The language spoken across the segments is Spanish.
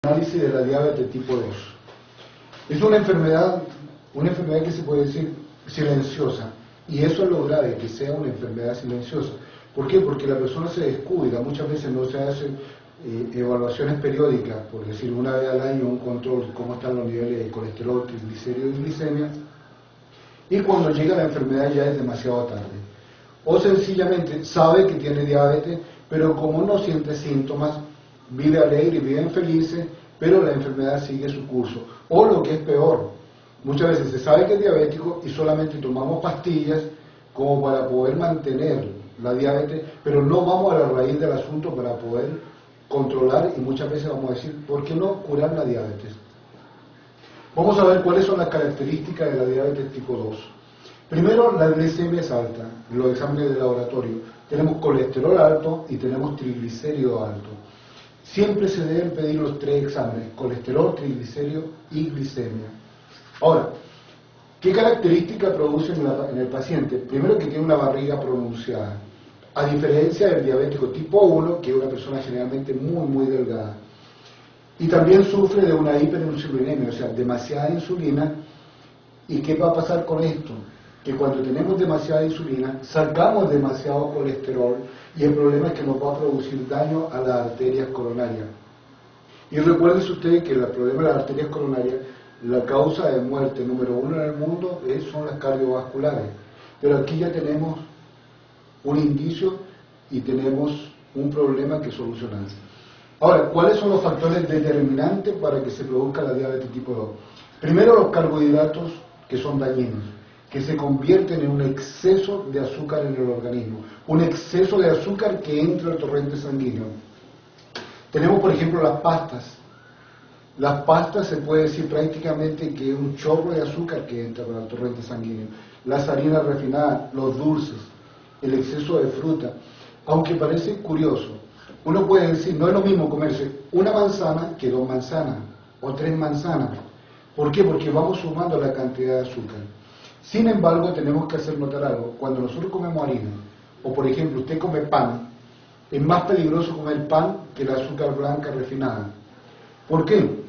Análisis de la diabetes tipo 2. Es una enfermedad que se puede decir silenciosa, y eso es lo grave, que sea una enfermedad silenciosa. ¿Por qué? Porque la persona se descuida, muchas veces no se hacen evaluaciones periódicas, por decir una vez al año un control de cómo están los niveles de colesterol, triglicéridos y glicemia, y cuando llega la enfermedad ya es demasiado tarde. O sencillamente sabe que tiene diabetes, pero como no siente síntomas, vive alegre y vive feliz, pero la enfermedad sigue su curso. O lo que es peor, muchas veces se sabe que es diabético y solamente tomamos pastillas como para poder mantener la diabetes, pero no vamos a la raíz del asunto para poder controlar, y muchas veces vamos a decir, ¿por qué no curar la diabetes? Vamos a ver cuáles son las características de la diabetes tipo 2. Primero, la glicemia es alta, en los exámenes de laboratorio. Tenemos colesterol alto y tenemos triglicérido alto. Siempre se deben pedir los tres exámenes, colesterol, triglicérido y glicemia. Ahora, ¿qué característica produce en el paciente? Primero, que tiene una barriga pronunciada, a diferencia del diabético tipo 1, que es una persona generalmente muy delgada. Y también sufre de una hiperinsulinemia, o sea, demasiada insulina. ¿Y qué va a pasar con esto? Que cuando tenemos demasiada insulina, sacamos demasiado colesterol, y el problema es que nos va a producir daño a las arterias coronarias. Y recuérdense ustedes que el problema de las arterias coronarias, la causa de muerte número 1 en el mundo son las cardiovasculares. Pero aquí ya tenemos un indicio y tenemos un problema que solucionar. Ahora, ¿cuáles son los factores determinantes para que se produzca la diabetes tipo 2? Primero, los carbohidratos, que son dañinos, que se convierten en un exceso de azúcar en el organismo, un exceso de azúcar que entra al torrente sanguíneo. Tenemos, por ejemplo, las pastas. Las pastas se puede decir prácticamente que es un chorro de azúcar que entra al torrente sanguíneo. Las harinas refinadas, los dulces, el exceso de fruta. Aunque parece curioso, uno puede decir, no es lo mismo comerse una manzana que 2 manzanas o 3 manzanas. ¿Por qué? Porque vamos sumando la cantidad de azúcar. Sin embargo, tenemos que hacer notar algo. Cuando nosotros comemos harina, o por ejemplo usted come pan, es más peligroso comer pan que el azúcar blanca refinada. ¿Por qué?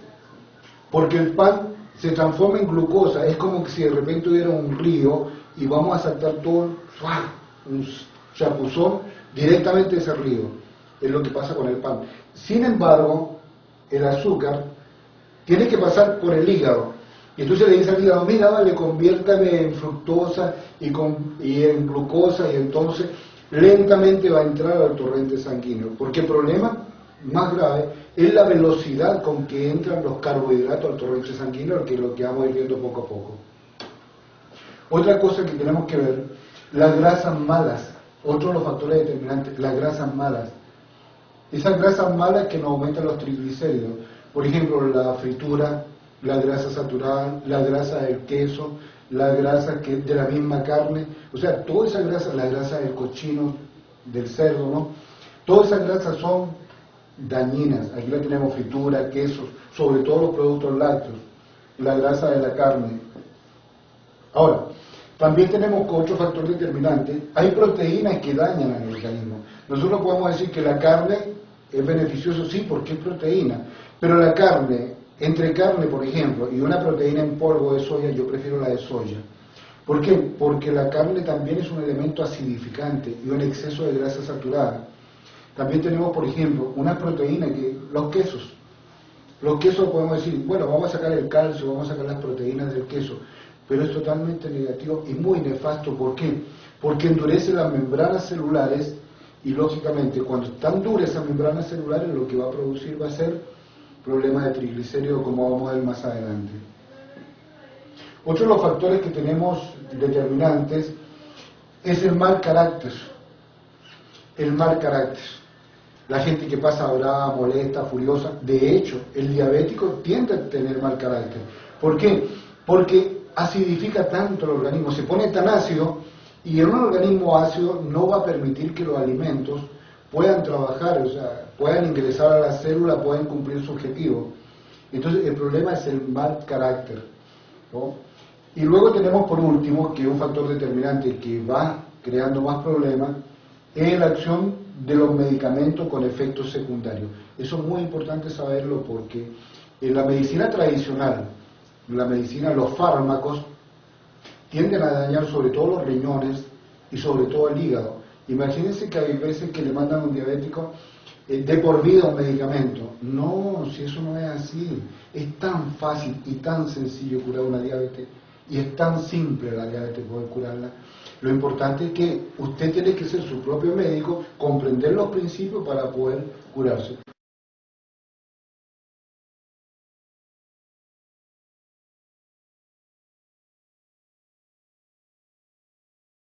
Porque el pan se transforma en glucosa, es como que si de repente hubiera un río y vamos a saltar todo un chapuzón directamente de ese río. Es lo que pasa con el pan. Sin embargo, el azúcar tiene que pasar por el hígado. Y entonces le dice al hígado, mira, vale, conviértame en fructosa y en glucosa, y entonces lentamente va a entrar al torrente sanguíneo. Porque el problema más grave es la velocidad con que entran los carbohidratos al torrente sanguíneo, que es lo que vamos a ir viendo poco a poco. Otra cosa que tenemos que ver, las grasas malas, otro de los factores determinantes, las grasas malas. Esas grasas malas que nos aumentan los triglicéridos, por ejemplo, la fritura, la grasa saturada, la grasa del queso, la grasa de la misma carne, o sea, toda esa grasa, la grasa del cochino, del cerdo, ¿no? Todas esas grasas son dañinas. Aquí la tenemos, fritura, quesos, sobre todo los productos lácteos, la grasa de la carne. Ahora, también tenemos otro factor determinante, hay proteínas que dañan al organismo. Nosotros podemos decir que la carne es beneficiosa, sí, porque es proteína, pero la carne, entre carne, por ejemplo, y una proteína en polvo de soya, yo prefiero la de soya. ¿Por qué? Porque la carne también es un elemento acidificante y un exceso de grasa saturada. También tenemos, por ejemplo, una proteína que los quesos. Los quesos podemos decir, bueno, vamos a sacar el calcio, vamos a sacar las proteínas del queso, pero es totalmente negativo y muy nefasto. ¿Por qué? Porque endurece las membranas celulares y, lógicamente, cuando están duras esas membranas celulares, lo que va a producir va a ser problemas de triglicéridos, como vamos a ver más adelante. Otro de los factores que tenemos determinantes es el mal carácter. El mal carácter. La gente que pasa brava, molesta, furiosa. De hecho, el diabético tiende a tener mal carácter. ¿Por qué? Porque acidifica tanto el organismo, se pone tan ácido, y en un organismo ácido no va a permitir que los alimentos puedan trabajar, o sea, puedan ingresar a la célula, puedan cumplir su objetivo. Entonces el problema es el mal carácter, ¿no? Y luego tenemos por último, que es un factor determinante que va creando más problemas, es la acción de los medicamentos con efectos secundarios. Eso es muy importante saberlo porque en la medicina tradicional, los fármacos tienden a dañar sobre todo los riñones y sobre todo el hígado. Imagínense que hay veces que le mandan a un diabético de por vida un medicamento. No, si eso no es así. Es tan fácil y tan sencillo curar una diabetes y es tan simple la diabetes poder curarla. Lo importante es que usted tiene que ser su propio médico, comprender los principios para poder curarse.